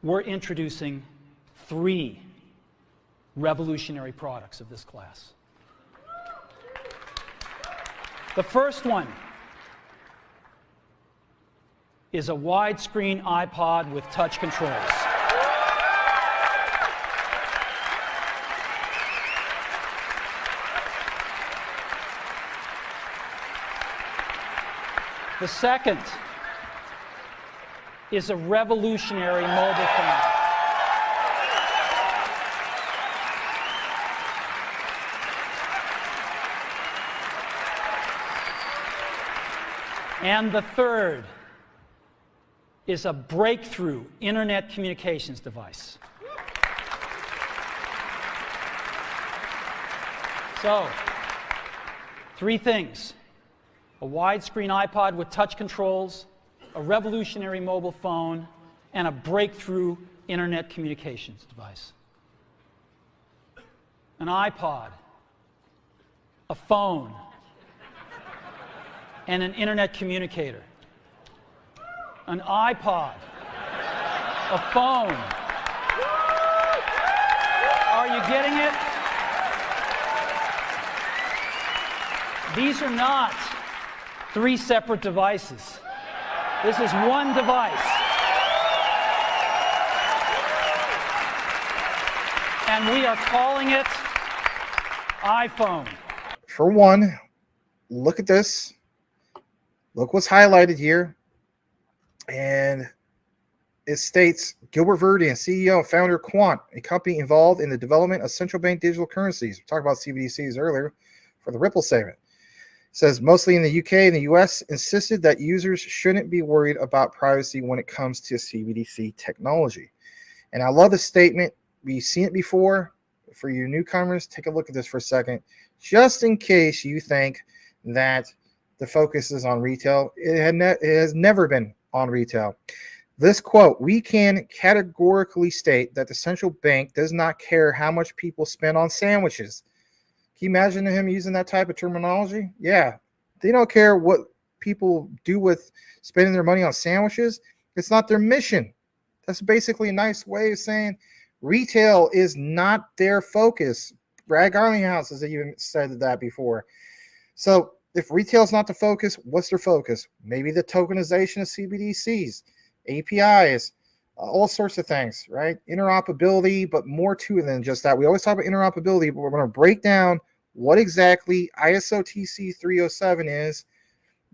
we're introducing 3 revolutionary products of this class. The first one is a widescreen iPod with touch controls. The second is a revolutionary mobile phone. And the third is a breakthrough internet communications device. So, 3 things: a widescreen iPod with touch controls, a revolutionary mobile phone, and a breakthrough internet communications device. An iPod, a phone, and an internet communicator. An iPod, a phone. Are you getting it? These are not 3 separate devices. This is one device. And we are calling it iPhone. For one, look at this. Look what's highlighted here. And it states Gilbert Verdian, CEO and founder of Quant, a company involved in the development of central bank digital currencies. We talked about CBDCs earlier for the Ripple segment. It says mostly in the UK and the US insisted that users shouldn't be worried about privacy when it comes to CBDC technology. And I love the statement. We've seen it before. For you newcomers, take a look at this for a second, just in case you think that the focus is on retail. It has never been on retail. This quote: "We can categorically state that the central bank does not care how much people spend on sandwiches." Can you imagine him using that type of terminology? Yeah, they don't care what people do with spending their money on sandwiches. It's not their mission. That's basically a nice way of saying retail is not their focus. Brad Garlinghouse has even said that before. So if retail is not the focus, what's their focus? Maybe the tokenization of CBDCs, APIs, all sorts of things, right? Interoperability, but more to it than just that. We always talk about interoperability, but we're going to break down what exactly ISO TC 307 is,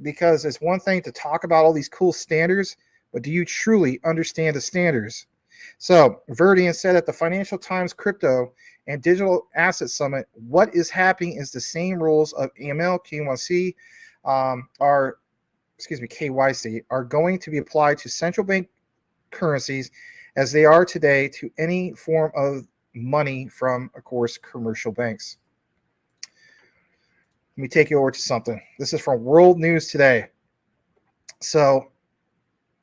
because it's one thing to talk about all these cool standards, but do you truly understand the standards? So Verdian said at the Financial Times Crypto and Digital Asset Summit, what is happening is the same rules of AML, KYC, KYC are going to be applied to central bank currencies as they are today to any form of money from, of course, commercial banks. Let me take you over to something. This is from World News Today. So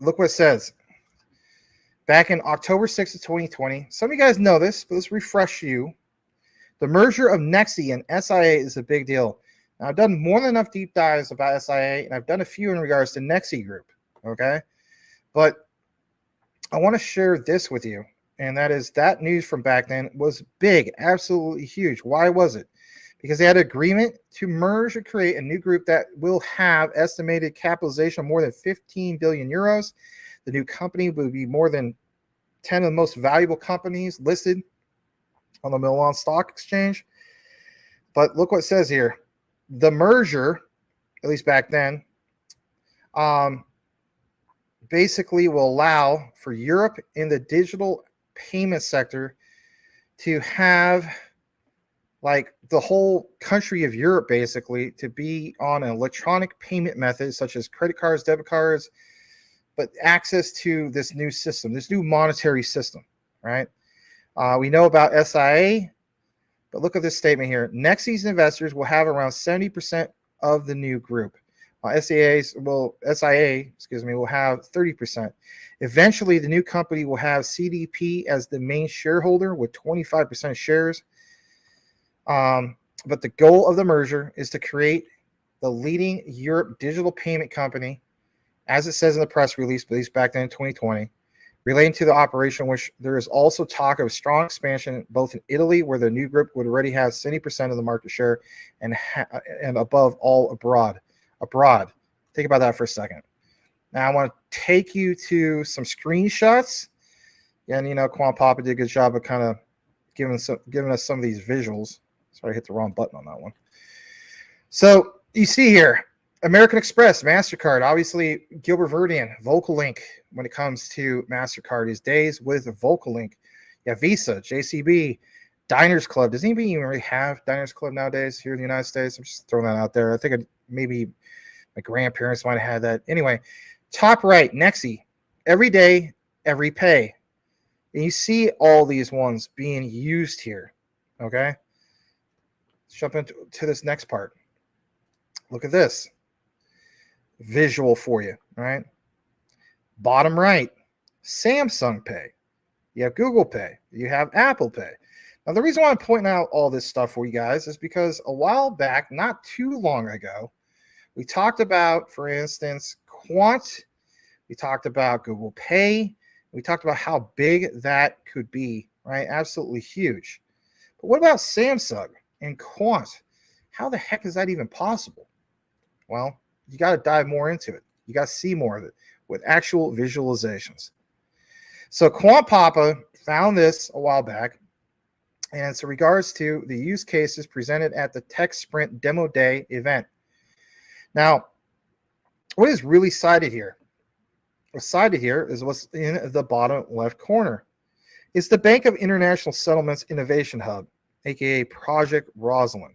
look what it says. Back in October 6th of 2020, some of you guys know this, but let's refresh you. The merger of Nexi and SIA is a big deal. Now, I've done more than enough deep dives about SIA, and I've done a few in regards to Nexi Group, okay? But I want to share this with you, and that is that news from back then was big, absolutely huge. Why was it? Because they had an agreement to merge and create a new group that will have estimated capitalization of more than 15 billion euros. The new company will be more than 10 of the most valuable companies listed on the Milan Stock Exchange. But look what it says here. The merger, at least back then, basically will allow for Europe in the digital payment sector to have like the whole country of Europe basically to be on an electronic payment method such as credit cards, debit cards, but access to this new system, this new monetary system, right? We know about SIA, but look at this statement here. Nexi's investors will have around 70% of the new group. SIA will have 30%. Eventually, the new company will have CDP as the main shareholder with 25% shares. But the goal of the merger is to create the leading Europe digital payment company, as it says in the press release, at least back then in 2020, relating to the operation, which there is also talk of strong expansion both in Italy, where the new group would already have 70% of the market share, and above all abroad. Think about that for a second. Now I want to take you to some screenshots. And, Quant Papa did a good job of kind of giving us some of these visuals. Sorry, I hit the wrong button on that one. So you see here, American Express, MasterCard, obviously Gilbert Verdian, VocaLink when it comes to MasterCard, his days with VocaLink. You have Visa, JCB, Diners Club. Does anybody even really have Diners Club nowadays here in the United States? I'm just throwing that out there. I think maybe my grandparents might have had that. Anyway, top right, Nexi, every day, every pay. And you see all these ones being used here, okay? Let's jump into this next part. Look at this. Visual for you, all right? Bottom right, Samsung Pay. You have Google Pay. You have Apple Pay. Now, the reason why I'm pointing out all this stuff for you guys is because a while back, not too long ago, we talked about, for instance, Quant. We talked about Google Pay. We talked about how big that could be, right? Absolutely huge. But what about Samsung and Quant? How the heck is that even possible? Well, you got to dive more into it. You got to see more of it with actual visualizations. So Quant Papa found this a while back, and it's in regards to the use cases presented at the Tech Sprint Demo Day event. Now, what is really cited here? What's cited here is what's in the bottom left corner. It's the Bank of International Settlements Innovation Hub, aka Project Rosalind.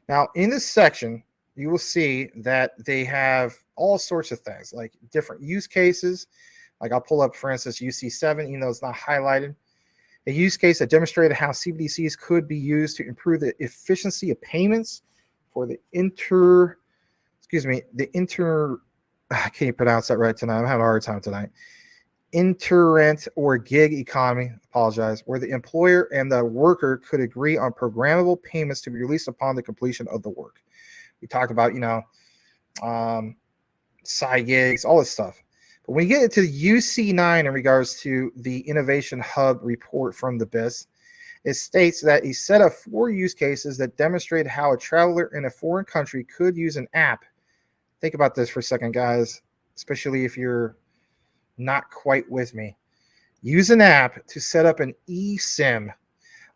Now, in this section, you will see that they have all sorts of things, like different use cases. Like I'll pull up, for instance, UC7, even though it's not highlighted. A use case that demonstrated how CBDCs could be used to improve the efficiency of payments for the I can't pronounce that right tonight. I'm having a hard time tonight. Interrent or gig economy, apologize, where the employer and the worker could agree on programmable payments to be released upon the completion of the work. We talked about, side gigs, all this stuff. But when you get into UC9 in regards to the Innovation Hub report from the BIS, it states that a set of 4 use cases that demonstrate how a traveler in a foreign country could use an app. Think about this for a second, guys, especially if you're not quite with me. Use an app to set up an eSIM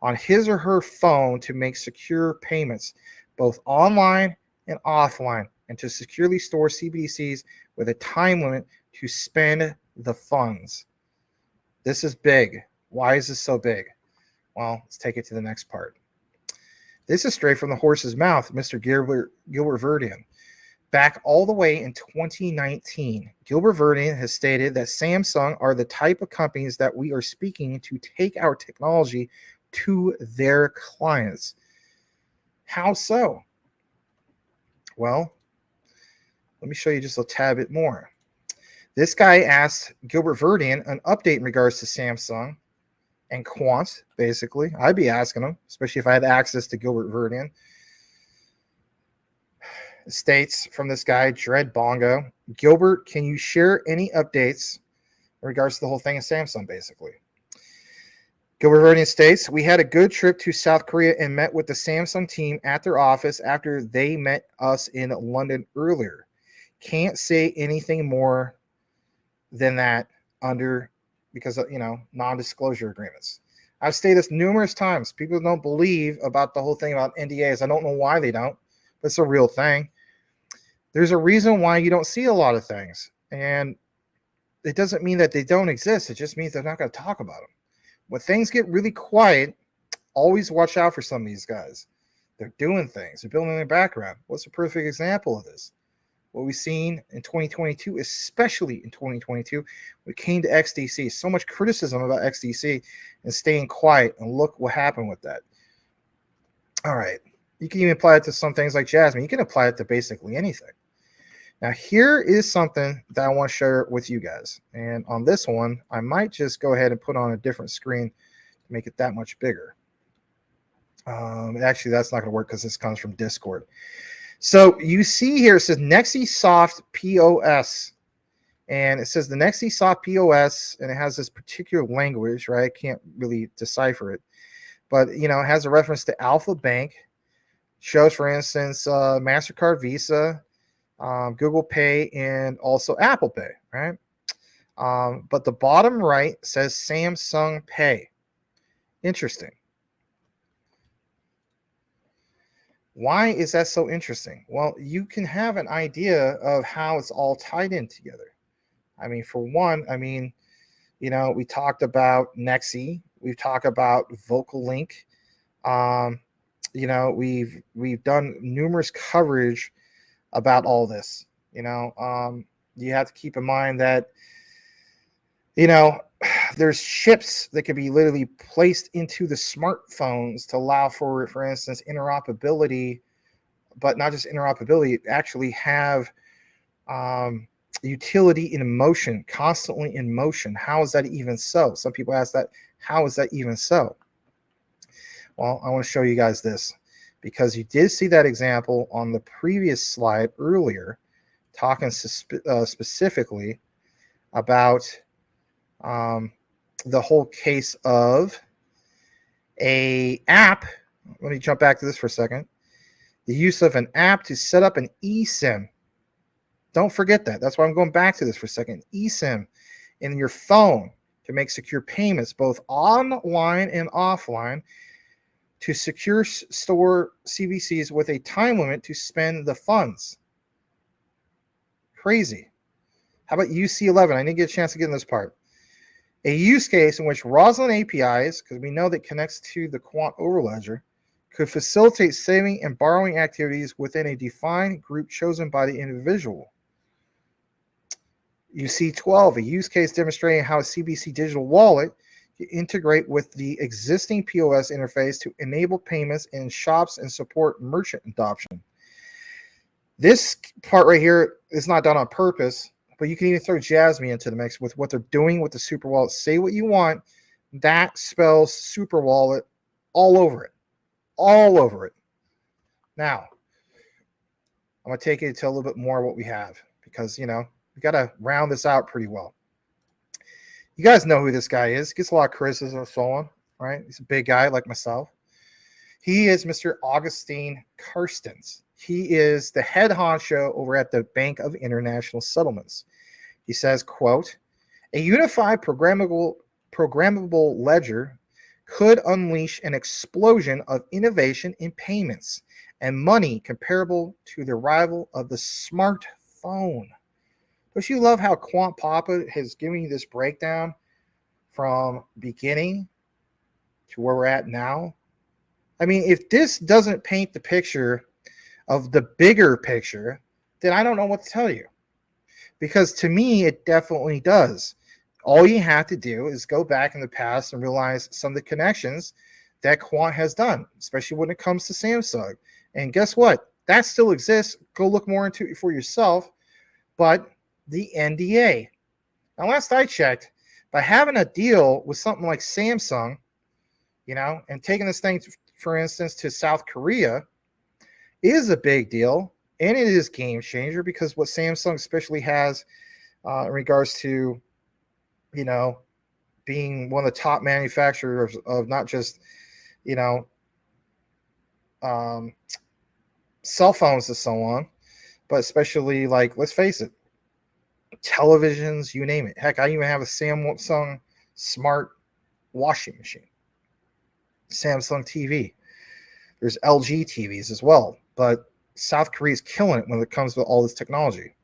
on his or her phone to make secure payments, both online and offline, and to securely store CBDCs with a time limit to spend the funds. This is big. Why is this so big? Well, let's take it to the next part. This is straight from the horse's mouth, Mr. Gilbert Verdian. Back all the way in 2019, Gilbert Verdian has stated that Samsung are the type of companies that we are speaking to take our technology to their clients. How so? Well, let me show you just a tad bit more. This guy asked Gilbert Verdian an update in regards to Samsung and Quant, basically. I'd be asking him, especially if I had access to Gilbert Verdian. States from this guy, Dread Bongo. Gilbert, can you share any updates in regards to the whole thing of Samsung, basically? Gilbert Verdian states, we had a good trip to South Korea and met with the Samsung team at their office after they met us in London earlier. Can't say anything more than that because of, non-disclosure agreements. I've stated this numerous times. People don't believe about the whole thing about NDAs. I don't know why they don't, but it's a real thing. There's a reason why you don't see a lot of things. And it doesn't mean that they don't exist. It just means they're not going to talk about them. When things get really quiet, always watch out for some of these guys. They're doing things. They're building their background. What's a perfect example of this? What we've seen in 2022, especially in 2022, when it came to XDC. So much criticism about XDC and staying quiet, and look what happened with that. All right. You can even apply it to some things like JASMY. You can apply it to basically anything. Now, here is something that I want to share with you guys. And on this one, I might just go ahead and put on a different screen to make it that much bigger. Actually, that's not going to work because this comes from Discord. So you see here, it says NexiSoft POS. And it says the Nexi sought POS, and it has this particular language, right? I can't really decipher it. But, it has a reference to Alpha Bank. Shows, for instance, MasterCard, Visa, Google Pay, and also Apple Pay, right? But the bottom right says Samsung Pay. Interesting. Why is that so interesting? Well, you can have an idea of how it's all tied in together. For one, we talked about Nexi. We've talked about VocalLink. We've done numerous coverage about all this. You have to keep in mind that, there's chips that could be literally placed into the smartphones to allow for instance, interoperability, but not just interoperability, actually have utility in motion, constantly in motion. How is that even so? Some people ask that, how is that even so? Well, I want to show you guys this, because you did see that example on the previous slide earlier, talking specifically about the whole case of a app. Let me jump back to this for a second. The use of an app to set up an eSIM. Don't forget that. That's why I'm going back to this for a second. eSIM in your phone to make secure payments, both online and offline, to secure store CVCs with a time limit to spend the funds. Crazy. How about UC11? I didn't get a chance to get in this part. A use case in which Roslyn APIs, because we know that connects to the Quant overledger, could facilitate saving and borrowing activities within a defined group chosen by the individual. UC12, a use case demonstrating how a CBC digital wallet can integrate with the existing POS interface to enable payments in shops and support merchant adoption. This part right here is not done on purpose, but you can even throw JASMY into the mix with what they're doing with the Super Wallet. Say what you want, that spells Super Wallet all over it. All over it. Now, I'm going to take it to a little bit more of what we have, because, we got to round this out pretty well. You guys know who this guy is. Gets a lot of criticism and so on, right? He's a big guy like myself. He is Mr. Augustine Carstens. He is the head honcho over at the Bank of International Settlements. He says, quote, a unified programmable ledger could unleash an explosion of innovation in payments and money comparable to the arrival of the smartphone. Don't you love how Quant Papa has given you this breakdown from beginning to where we're at now? If this doesn't paint the picture of the bigger picture, then I don't know what to tell you. Because to me, it definitely does. All you have to do is go back in the past and realize some of the connections that Quant has done, especially when it comes to Samsung. And guess what? That still exists. Go look more into it for yourself. But the NDA. Now, last I checked, by having a deal with something like Samsung, and taking this thing, for instance, to South Korea, is a big deal. And it is game changer, because what Samsung especially has in regards to, being one of the top manufacturers of not just, cell phones and so on, but especially, like, let's face it, televisions, you name it. Heck, I even have a Samsung smart washing machine, Samsung TV. There's LG TVs as well, but South Korea is killing it when it comes to all this technology.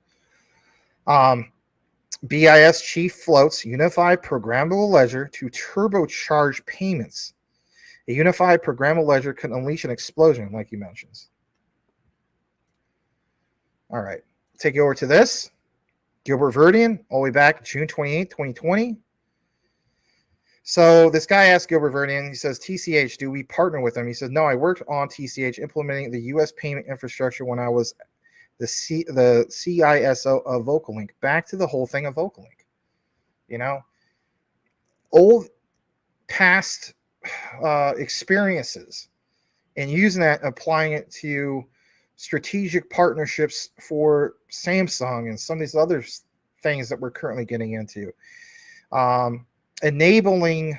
BIS chief floats unified programmable ledger to turbocharge payments. A unified programmable ledger can unleash an explosion, like he mentions. All right, take you over to this. Gilbert Verdian, all the way back June 28, 2020. So this guy asked Gilbert Verdian, he says, TCH, do we partner with them? He says, no, I worked on TCH implementing the U.S. payment infrastructure when I was the CISO of VocalLink. Back to the whole thing of VocalLink. Old past experiences, and using that, applying it to strategic partnerships for Samsung and some of these other things that we're currently getting into. Enabling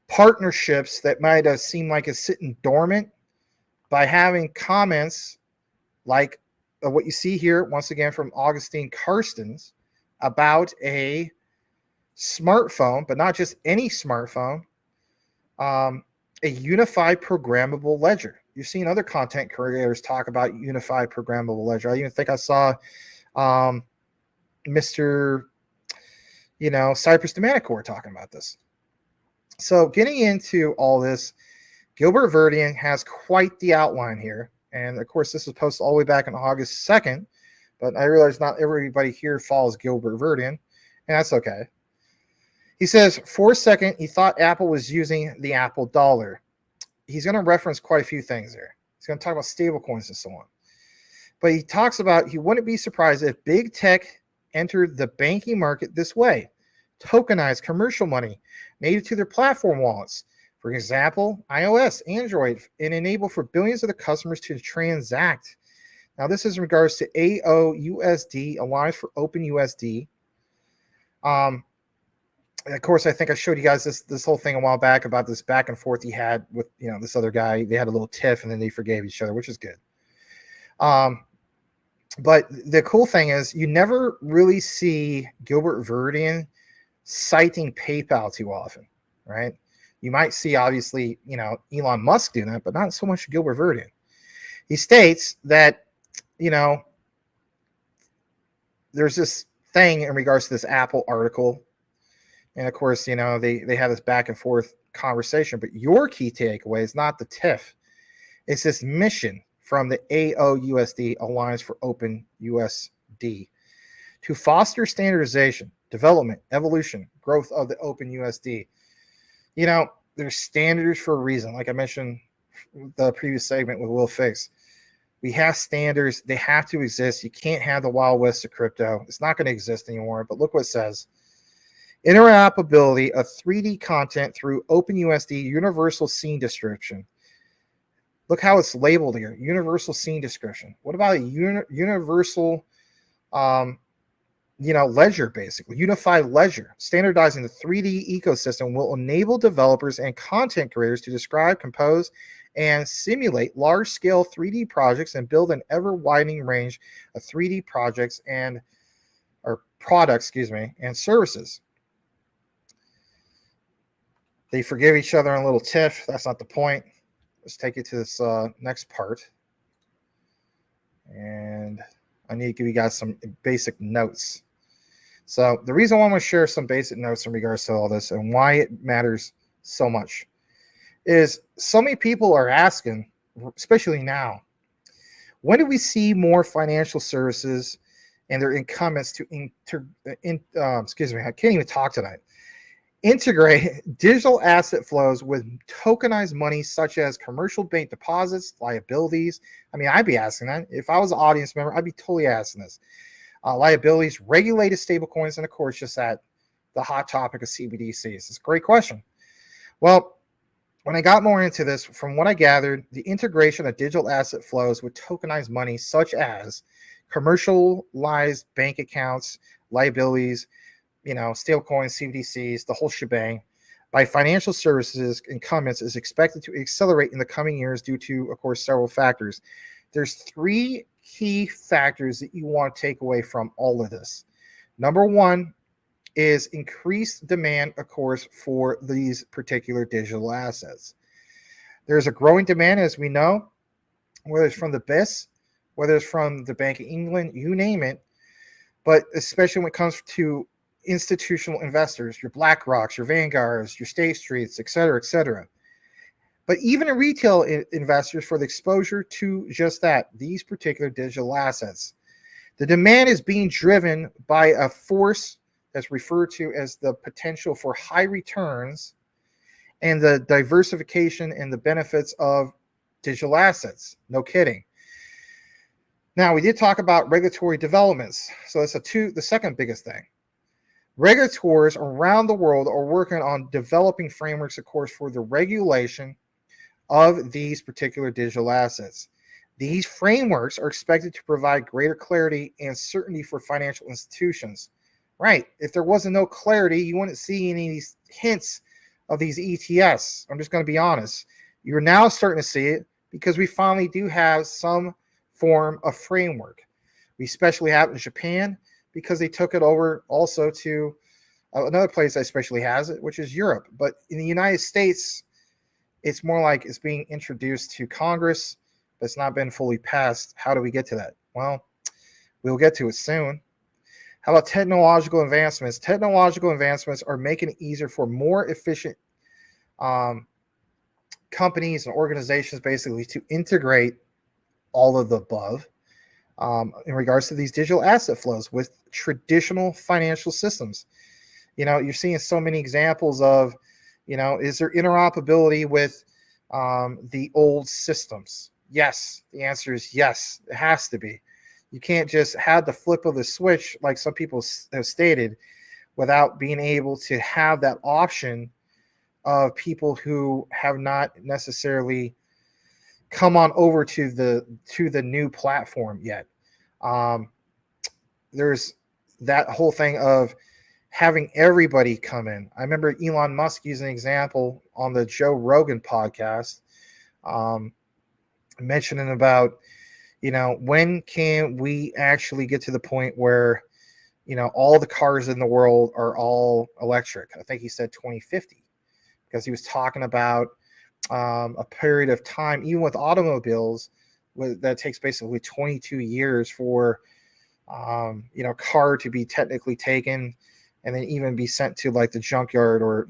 partnerships that might have seemed like it's sitting dormant by having comments like what you see here, once again, from Augustine Carstens about a smartphone, but not just any smartphone, a unified programmable ledger. You've seen other content creators talk about unified programmable ledger. I even think I saw Mr. Cypress Domanicore talking about this. So getting into all this, Gilbert Verdian has quite the outline here. And of course, this was posted all the way back on August 2nd, but I realize not everybody here follows Gilbert Verdian, and that's okay. He says, for a second, he thought Apple was using the Apple dollar. He's going to reference quite a few things there. He's going to talk about stablecoins and so on. But he talks about he wouldn't be surprised if big tech entered the banking market this way. Tokenized commercial money native to their platform wallets. For example, iOS, Android, and enable for billions of the customers to transact. Now, this is in regards to AOUSD, Alliance for OpenUSD. Of course, I think I showed you guys this whole thing a while back about this back and forth he had with this other guy. They had a little tiff, and then they forgave each other, which is good. But the cool thing is you never really see Gilbert Verdian citing PayPal too often, right? You might see, obviously, Elon Musk doing that, but not so much Gilbert Verdian. He states that, there's this thing in regards to this Apple article. And of course, they have this back and forth conversation. But your key takeaway is not the TIFF. It's this mission from the AOUSD, Alliance for Open USD, to foster standardization, development, evolution, growth of the Open USD. There's standards for a reason. Like I mentioned the previous segment with Will Fix. We have standards. They have to exist. You can't have the Wild West of crypto. It's not going to exist anymore. But look what it says. Interoperability of 3D content through OpenUSD universal scene description. Look how it's labeled here. Universal scene description. What about a universal ledger, basically, unified ledger? Standardizing the 3D ecosystem will enable developers and content creators to describe, compose, and simulate large-scale 3D projects and build an ever-widening range of 3D products and services. They forgive each other in a little tiff. That's not the point. Let's take you to this next part. And I need to give you guys some basic notes. So the reason why I'm going to share some basic notes in regards to all this and why it matters so much is so many people are asking, especially now, when do we see more financial services and their incumbents to I can't even talk tonight. Integrate digital asset flows with tokenized money such as commercial bank deposits, liabilities. I mean, I'd be asking that. If I was an audience member, I'd be totally asking this. Liabilities, regulated stablecoins, and of course, just that the hot topic of CBDCs. It's a great question. Well, when I got more into this, from what I gathered, the integration of digital asset flows with tokenized money such as commercialized bank accounts, liabilities, stablecoins, CBDCs, the whole shebang, by financial services incumbents is expected to accelerate in the coming years due to, of course, several factors. There's three key factors that you want to take away from all of this. Number one is increased demand, of course, for these particular digital assets. There's a growing demand, as we know, whether it's from the BIS, whether it's from the Bank of England, you name it, but especially when it comes to institutional investors, your BlackRocks, your Vanguards, your State Streets, et cetera, et cetera. But even in retail investors for the exposure to just that, these particular digital assets. The demand is being driven by a force that's referred to as the potential for high returns and the diversification and the benefits of digital assets. No kidding. Now, we did talk about regulatory developments. So that's the second biggest thing. Regulators around the world are working on developing frameworks, of course, for the regulation of these particular digital assets. These frameworks are expected to provide greater clarity and certainty for financial institutions. Right. If there wasn't no clarity, you wouldn't see any of these hints of these ETS. I'm just going to be honest. You're now starting to see it because we finally do have some form of framework. We especially have it in Japan because they took it over also to another place that especially has it, which is Europe. But in the United States, it's more like it's being introduced to Congress, but it's not been fully passed. How do we get to that? Well, we'll get to it soon. How about technological advancements? Technological advancements are making it easier for more efficient companies and organizations basically to integrate all of the above in regards to these digital asset flows with traditional financial systems. You're seeing so many examples of, is there interoperability with the old systems? Yes. The answer is yes. It has to be. You can't just have the flip of the switch like some people have stated without being able to have that option of people who have not necessarily come on over to the new platform yet. There's that whole thing of having everybody come in. I remember Elon Musk using an example on the Joe Rogan podcast, mentioning about, when can we actually get to the point where, all the cars in the world are all electric? I think he said 2050, because he was talking about a period of time, even with automobiles, that takes basically 22 years for, car to be technically taken and then even be sent to like the junkyard or,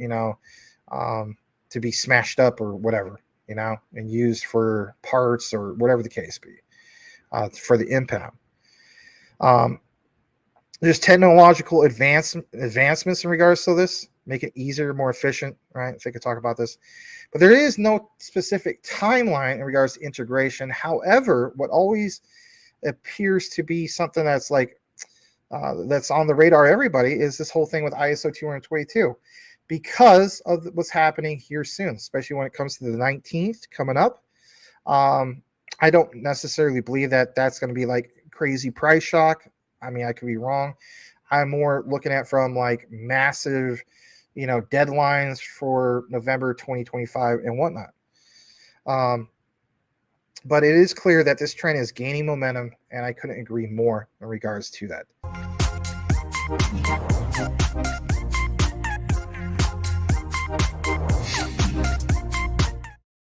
to be smashed up or whatever, and used for parts or whatever the case be. For the impound. There's technological advancements in regards to this, make it easier, more efficient, right? If I could talk about this. But there is no specific timeline in regards to integration. However, what always appears to be something that's like, that's on the radar of everybody is this whole thing with ISO 222, because of what's happening here soon, especially when it comes to the 19th coming up. I don't necessarily believe that that's going to be like crazy price shock. I mean, I could be wrong. I'm more looking at from like massive, deadlines for November 2025 and whatnot. But it is clear that this trend is gaining momentum, and I couldn't agree more in regards to that.